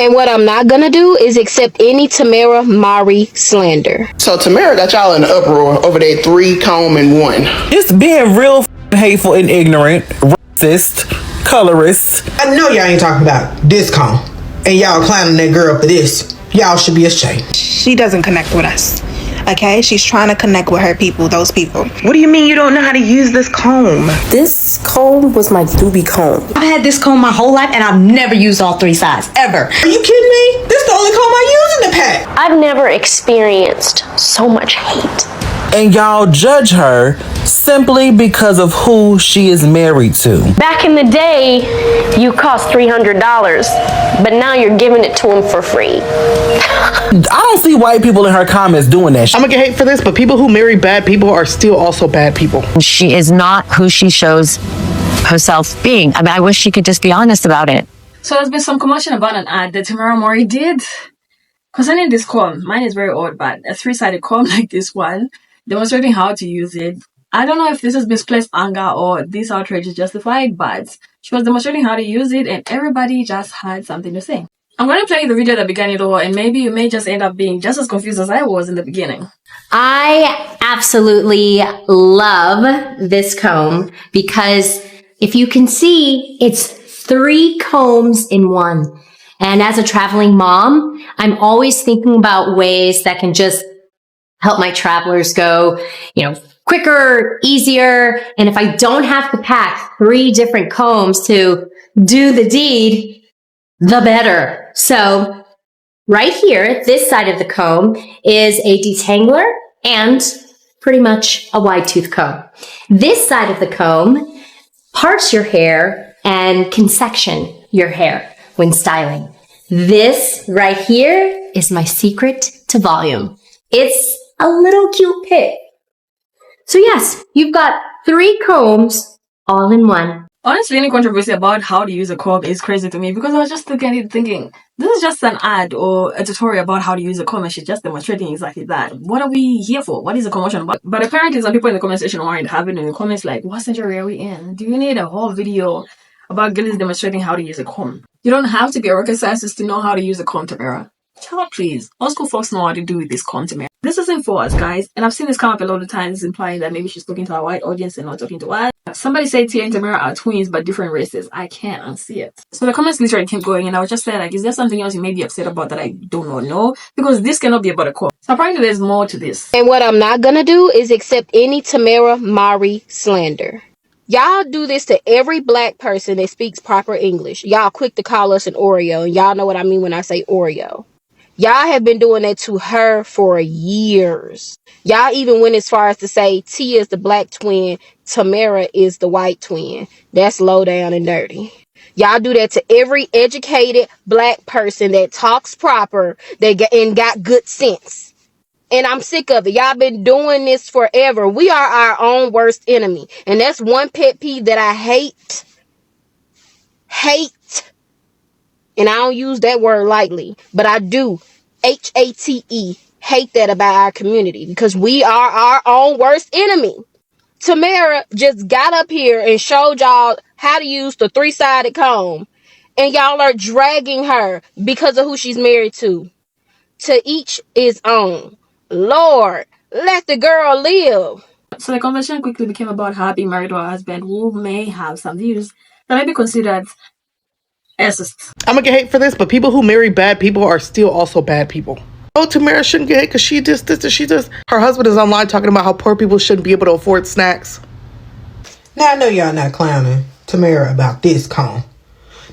And what I'm not gonna do is accept any Tamera mowry slander. So Tamera got y'all in an uproar over that 3 comb and 1. It's being real hateful and ignorant, racist, colorist. I know y'all ain't talking about this comb, and y'all clowning that girl for this. Y'all should be ashamed. She doesn't connect with us. Okay? She's trying to connect with her people, those people. What do you mean you don't know how to use this comb? This comb was my doobie comb. I've had this comb my whole life and I've never used all 3 sides, ever. Are you kidding me? This the only comb I use in the pack. I've never experienced so much hate. And y'all judge her simply because of who she is married to. Back in the day, you cost $300, but now you're giving it to him for free. I don't see white people in her comments doing that. I'm gonna get hate for this, but people who marry bad people are still also bad people. She is not who she shows herself being. I mean, I wish she could just be honest about it. So there's been some commotion about an ad that Tamera Mowry did concerning this comb. Mine is very odd, but a 3-sided comb like this one, demonstrating how to use it. I don't know if this is misplaced anger or this outrage is justified, but she was demonstrating how to use it and everybody just had something to say. I'm going to play the video that began it all, and maybe you may just end up being just as confused as I was in the beginning. I absolutely love this comb because if you can see, it's 3 combs in one. And as a traveling mom, I'm always thinking about ways that can just help my travelers go, quicker, easier. And if I don't have to pack 3 different combs to do the deed, the better. So right here, this side of the comb is a detangler and pretty much a wide tooth comb. This side of the comb parts your hair and can section your hair when styling. This right here is my secret to volume. It's a little cute pick. So yes, you've got 3 combs all in one. Honestly, any controversy about how to use a comb is crazy to me because I was just looking at it thinking, this is just an ad or a tutorial about how to use a comb and she's just demonstrating exactly that. What are we here for? What is the commotion about? But apparently some people in the comment section weren't having in the comments like, what century are we in? Do you need a whole video about girls demonstrating how to use a comb? You don't have to be a rocket scientist to know how to use a comb, Tamera. Child, please. Old school folks know how to do with this comb, Tamera. This isn't for us, guys. And I've seen this come up a lot of times, implying that maybe she's talking to our white audience and not talking to us. Somebody said Tia and Tamera are twins, but different races. I can't unsee it. So the comments literally kept going, and I was just saying, like, is there something else you may be upset about that I do not know? Because this cannot be about a comb. So apparently there's more to this. And what I'm not gonna do is accept any Tamera mowry slander. Y'all do this to every black person that speaks proper English. Y'all quick to call us an Oreo, and y'all know what I mean when I say Oreo. Y'all have been doing that to her for years. Y'all even went as far as to say Tia is the black twin, Tamera is the white twin. That's low down and dirty. Y'all do that to every educated black person that talks proper and got good sense. And I'm sick of it. Y'all been doing this forever. We are our own worst enemy. And that's one pet peeve that I hate. And I don't use that word lightly, but I do. Hate. Hate that about our community because we are our own worst enemy. Tamera just got up here and showed y'all how to use the 3-sided comb. And y'all are dragging her because of who she's married to. To each his own. Lord, let the girl live. So the conversation quickly became about her being married to her husband who may have some views that may be considered racist. I'm gonna get hate for this, but people who marry bad people are still also bad people. Oh, Tamera shouldn't get hate because she just this and she just. Her husband is online talking about how poor people shouldn't be able to afford snacks. Now I know y'all not clowning Tamera about this comb.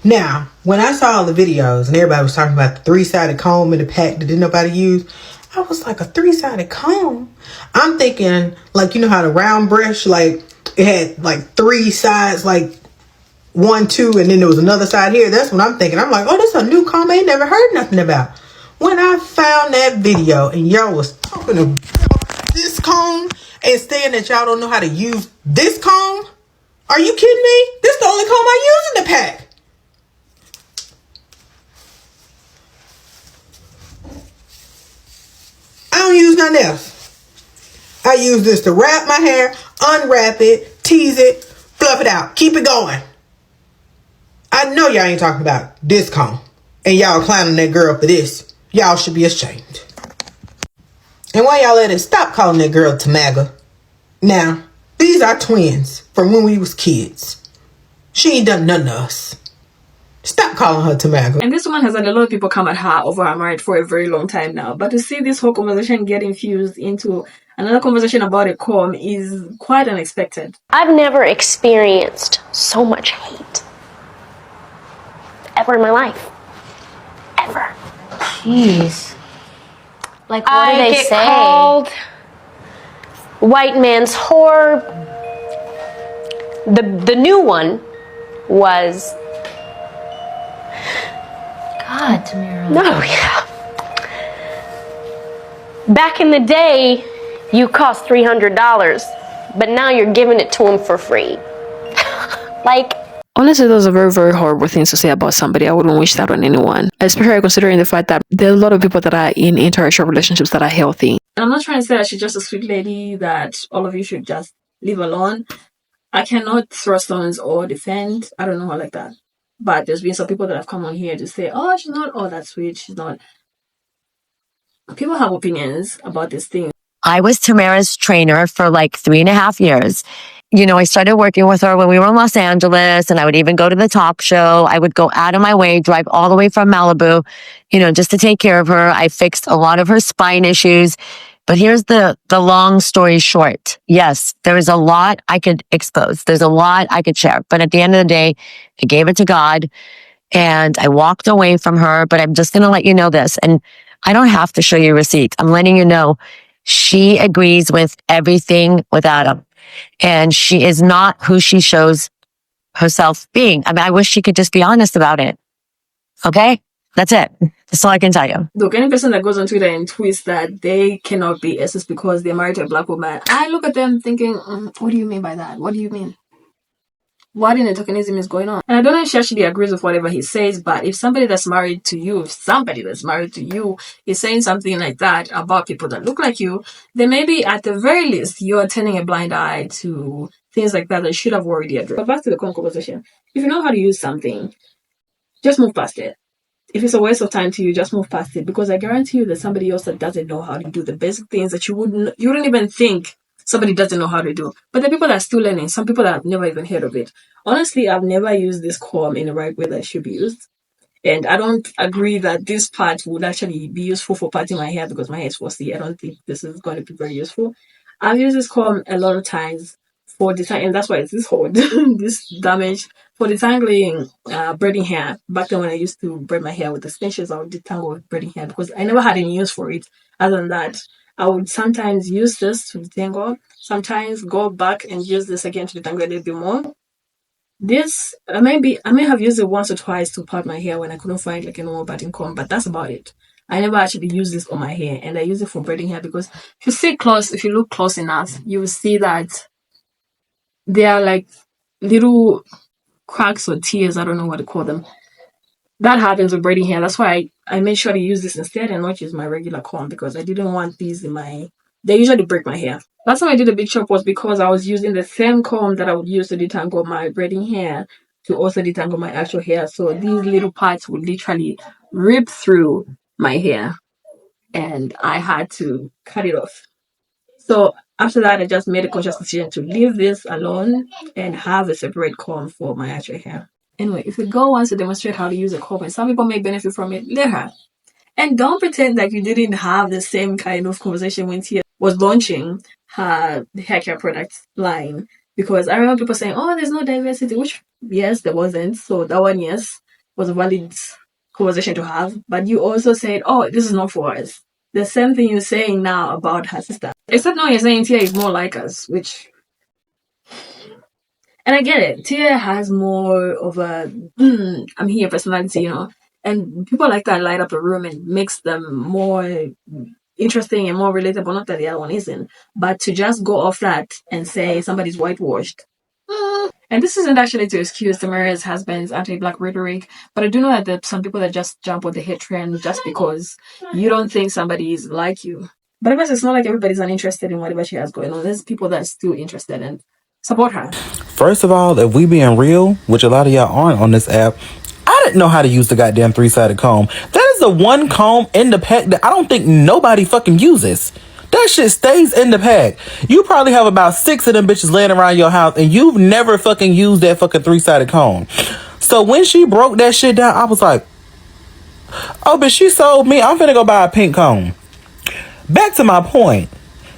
Now, when I saw all the videos and everybody was talking about the 3-sided comb in the pack that didn't nobody use, I was like, a 3-sided comb? I'm thinking, like, you know how the round brush, like, it had, like, 3 sides, like, 1, 2, and then there was another side here. That's what I'm thinking. I'm like, oh, this is a new comb I ain't never heard nothing about. When I found that video and y'all was talking about this comb and saying that y'all don't know how to use this comb, are you kidding me? This is the only comb I use in the pack. I don't use nothing else. I use this to wrap my hair, unwrap it, tease it, fluff it out, keep it going. I know y'all ain't talking about this comb. And y'all clowning that girl for this. Y'all should be ashamed. And why y'all let it stop calling that girl Tamera? Now, these are twins from when we was kids. She ain't done nothing to us. Stop calling her Tamera. And this woman has had a lot of people come at her over her marriage for a very long time now. But to see this whole conversation get infused into another conversation about a comb is quite unexpected. I've never experienced so much hate ever in my life. Ever. Jeez. Like, what do they say? Called white man's whore. The new one was. God, Tamera. No, yeah. Back in the day, you cost $300, but now you're giving it to him for free. Like. Honestly, those are very, very horrible things to say about somebody. I wouldn't wish that on anyone, especially considering the fact that there are a lot of people that are in interracial relationships that are healthy. And I'm not trying to say that she's just a sweet lady that all of you should just leave alone. I cannot throw stones or defend. I don't know her like that. But there's been some people that have come on here to say, oh, she's not all that sweet. She's not. People have opinions about this thing. I was Tamera's trainer for like 3.5 years. You know, I started working with her when we were in Los Angeles, and I would even go to the talk show. I would go out of my way, drive all the way from Malibu, you know, just to take care of her. I fixed a lot of her spine issues. But here's the long story short. Yes, there is a lot I could expose. There's a lot I could share. But at the end of the day, I gave it to God and I walked away from her. But I'm just going to let you know this. And I don't have to show you receipts. I'm letting you know she agrees with everything with Adam. And she is not who she shows herself being. I mean, I wish she could just be honest about it. Okay? That's it. That's all I can tell you. Look, any person that goes on Twitter and tweets that they cannot be SS because they're married to a black woman, I look at them thinking, what do you mean by that? What do you mean? What in the tokenism is going on? And I don't know if she actually agrees with whatever he says, but if somebody that's married to you, is saying something like that about people that look like you, then maybe at the very least, you're turning a blind eye to things like that should have already addressed. But back to the conversation. If you know how to use something, just move past it. If it's a waste of time to you, just move past it. Because I guarantee you that somebody else that doesn't know how to do the basic things that you wouldn't even think somebody doesn't know how to do. But the people that are still learning, some people that have never even heard of it. Honestly, I've never used this comb in the right way that it should be used. And I don't agree that this part would actually be useful for parting my hair because my hair is fussy. I don't think this is going to be very useful. I've used this comb a lot of times for detangling, and that's why it's this hole, this damage, for detangling braiding hair. Back then when I used to braid my hair with extensions, I would detangle with braiding hair because I never had any use for it. Other than that, I would sometimes use this to detangle, sometimes go back and use this again to detangle a little bit more. This, I may have used it once or twice to part my hair when I couldn't find like a normal parting comb, but that's about it. I never actually use this on my hair, and I use it for braiding hair because if you look close enough, you will see that there are like little cracks or tears, I don't know what to call them. That happens with braiding hair. That's why I made sure to use this instead and not use my regular comb because I didn't want these they usually break my hair. Last time I did a big chop was because I was using the same comb that I would use to detangle my braiding hair to also detangle my actual hair. So these little parts would literally rip through my hair and I had to cut it off. So after that, I just made a conscious decision to leave this alone and have a separate comb for my actual hair. Anyway, if the girl wants to demonstrate how to use a comb and some people may benefit from it, let her. And don't pretend like you didn't have the same kind of conversation when Tia was launching her hair care products line. Because I remember people saying, oh, there's no diversity, which, yes, there wasn't. So that one, yes, was a valid conversation to have. But you also said, oh, this is not for us. The same thing you're saying now about her sister. Except now you're saying Tia is more like us, which... And I get it. Tia has more of a, I'm here personality, you know. And people like that light up a room and makes them more interesting and more relatable. Not that the other one isn't. But to just go off that and say somebody's whitewashed. And this isn't actually to excuse Tamera's husband's anti-black rhetoric. But I do know that there are some people that just jump on the hate trend just because you don't think somebody is like you. But I guess it's not like everybody's uninterested in whatever she has going on. There's people that are still interested and support her. First of all, if we being real, which a lot of y'all aren't on this app, I didn't know how to use the goddamn three-sided comb. That is the one comb in the pack that I don't think nobody fucking uses. That shit stays in the pack. You probably have about 6 of them bitches laying around your house and you've never fucking used that fucking three-sided comb. So when she broke that shit down, I was like, oh, but she sold me. I'm finna go buy a pink comb. Back to my point.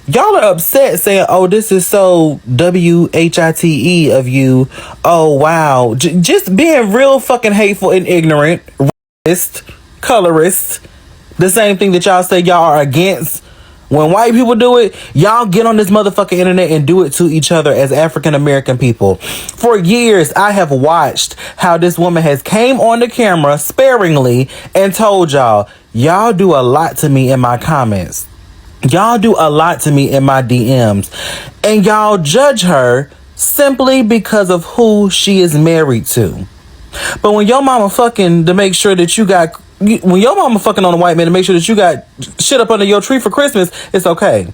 Y'all are upset saying, oh, this is so WHITE of you. Oh, wow. Just being real fucking hateful and ignorant. Racist, colorist. The same thing that y'all say y'all are against. When white people do it, y'all get on this motherfucking internet and do it to each other as African American people. For years, I have watched how this woman has came on the camera sparingly and told y'all do a lot to me in my comments. Y'all do a lot to me in my DMs. And y'all judge her simply because of who she is married to. But when your mama fucking to make sure that you got... When your mama fucking on a white man to make sure that you got shit up under your tree for Christmas, it's okay.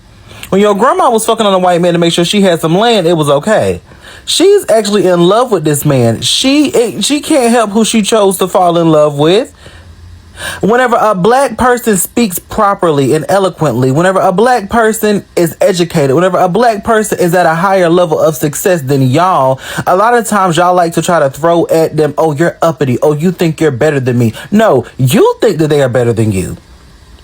When your grandma was fucking on a white man to make sure she had some land, it was okay. She's actually in love with this man. She can't help who she chose to fall in love with. Whenever a black person speaks properly and eloquently, whenever a black person is educated, whenever a black person is at a higher level of success than y'all, a lot of times y'all like to try to throw at them, oh, you're uppity. Oh, you think you're better than me. No, you think that they are better than you.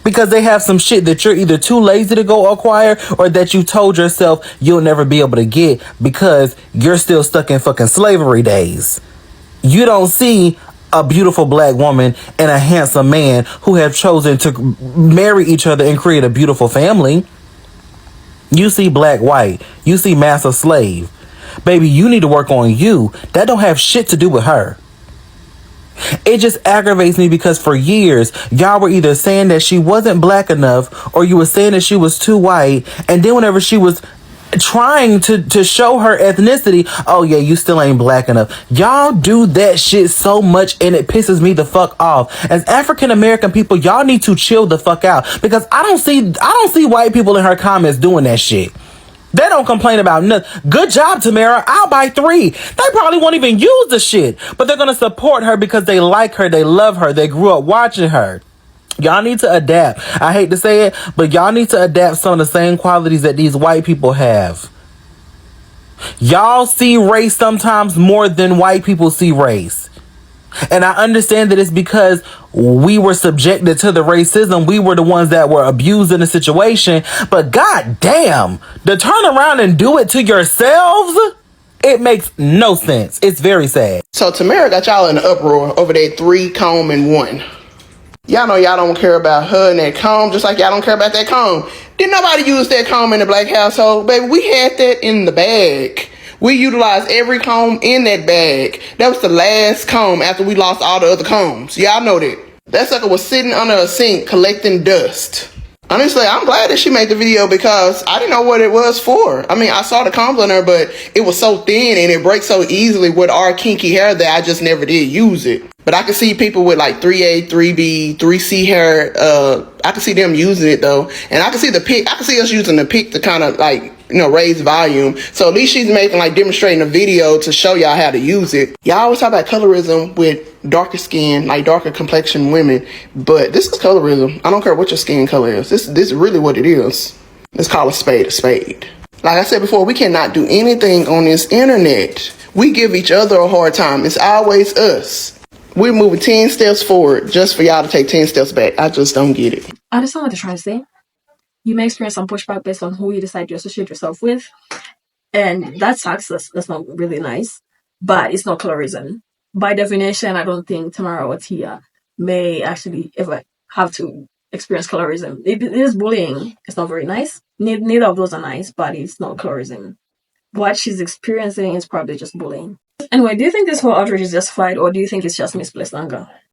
Because they have some shit that you're either too lazy to go acquire or that you told yourself you'll never be able to get because you're still stuck in fucking slavery days. You don't see a beautiful black woman and a handsome man who have chosen to marry each other and create a beautiful family. You see black, white. You see master, slave. Baby, you need to work on you. That don't have shit to do with her. It just aggravates me because for years, y'all were either saying that she wasn't black enough or you were saying that she was too white. And then whenever she was trying to show her ethnicity, oh yeah, you still ain't black enough. Y'all do that shit so much and it pisses me the fuck off. As African American people, y'all need to chill the fuck out because I don't see white people in her comments doing that shit. They don't complain about nothing. Good job, Tamera. I'll buy 3. They probably won't even use the shit, but they're gonna support her because they like her, they love her, they grew up watching her. Y'all need to adapt. I hate to say it, but y'all need to adapt some of the same qualities that these white people have. Y'all see race sometimes more than white people see race. And I understand that it's because we were subjected to the racism. We were the ones that were abused in the situation. But god damn, to turn around and do it to yourselves, it makes no sense. It's very sad. So Tamera got y'all in an uproar over that 3 comb and 1. Y'all know y'all don't care about her and that comb, just like y'all don't care about that comb. Didn't nobody use that comb in the black household? Baby, we had that in the bag. We utilized every comb in that bag. That was the last comb after we lost all the other combs. Y'all know that. That sucker was sitting under a sink collecting dust. Honestly, I'm glad that she made the video because I didn't know what it was for. I mean, I saw the combs on her, but it was so thin and it breaks so easily with our kinky hair that I just never did use it. But I can see people with like 3A, 3B, 3C hair. I can see them using it though. And I can see the pick. I can see us using the pick to kind of like, raise volume. So at least she's making like demonstrating a video to show y'all how to use it. Y'all always talk about colorism with darker skin, like darker complexion women. But this is colorism. I don't care what your skin color is. This is really what it is. Let's call a spade a spade. Like I said before, we cannot do anything on this internet. We give each other a hard time. It's always us. We're moving 10 steps forward just for y'all to take 10 steps back. I just don't get it. I understand what they're trying to say. You may experience some pushback based on who you decide to associate yourself with. And that sucks. That's not really nice. But it's not colorism. By definition, I don't think Tamera or Tia may actually ever have to experience colorism. It is bullying. It's not very nice. Neither of those are nice, but it's not colorism. What she's experiencing is probably just bullying. Anyway, do you think this whole outrage is justified or do you think it's just misplaced anger?